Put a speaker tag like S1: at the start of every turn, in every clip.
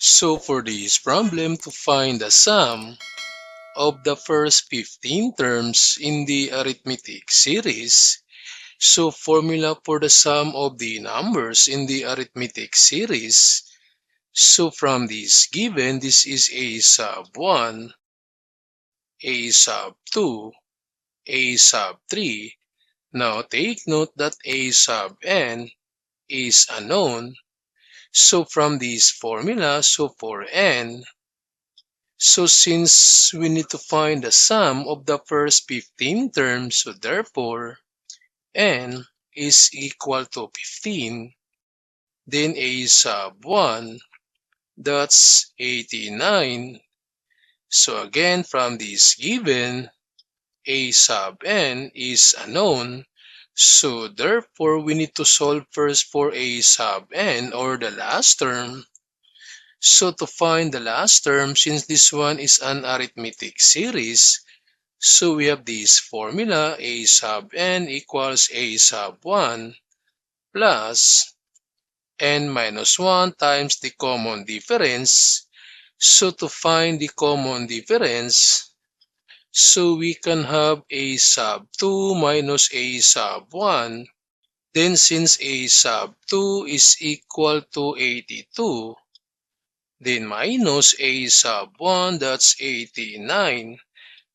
S1: So for this problem, to find the sum of the first 15 terms in the arithmetic series, so formula for the sum of the numbers in the arithmetic series, so from this given, this is a sub 1, a sub 2, a sub 3. Now take note that a sub n is unknown. So from this formula, so for n, so since we need to find the sum of the first 15 terms, so therefore n is equal to 15, then a sub 1, that's 89. So again, from this given, a sub n is unknown. So therefore, we need to solve first for a sub n, or the last term. So to find the last term, since this one is an arithmetic series, so we have this formula, a sub n equals a sub 1 plus n minus 1 times the common difference. So to find the common difference, so we can have a sub 2 minus a sub 1. Then since a sub 2 is equal to 82, then minus a sub 1, that's 89.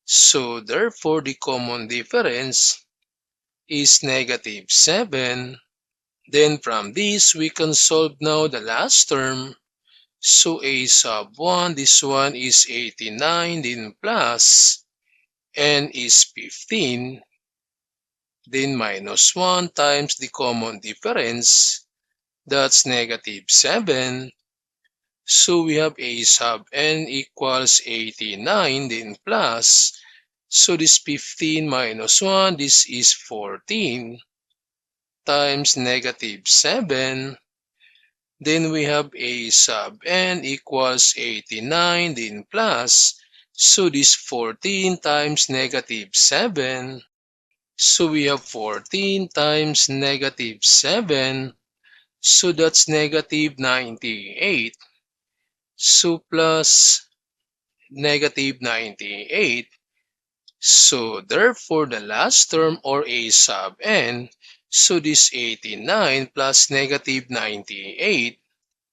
S1: So therefore, the common difference is negative 7. Then from this, we can solve now the last term. So a sub 1, this one is 89, then plus n is 15, then minus 1 times the common difference, that's negative 7. So we have a sub n equals 89, then plus, so this 15 minus 1, this is 14, times negative 7. Then we have a sub n equals 89, then plus, so this 14 times negative 7. So we have 14 times negative 7. So that's negative 98. So plus negative 98. So therefore, the last term, or a sub n, so this 89 plus negative 98.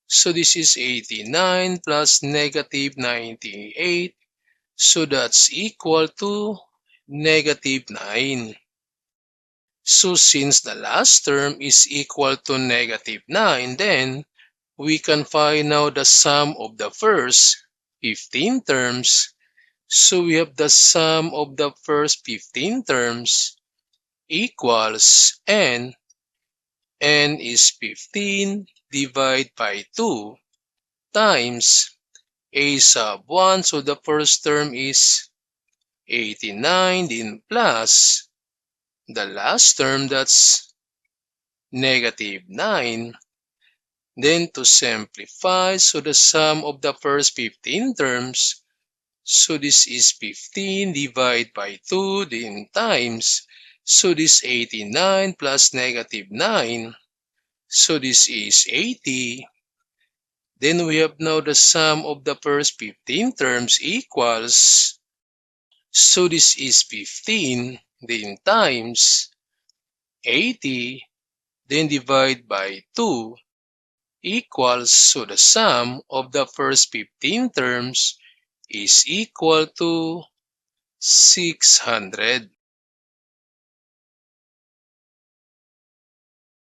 S1: So this is 89 plus negative 98. So that's equal to negative 9. So since the last term is equal to negative 9, then we can find now the sum of the first 15 terms. So we have the sum of the first 15 terms equals n. N is 15 divided by 2 times a sub 1. So the first term is 89, then plus the last term, that's negative 9. Then to simplify, so the sum of the first 15 terms, so this is 15 divided by 2, then times, so this 89 plus negative 9, so this is 80. Then we have now the sum of the first 15 terms equals, so this is 15, then times 80, then divide by 2, equals, so the sum of the first 15 terms is equal to 600.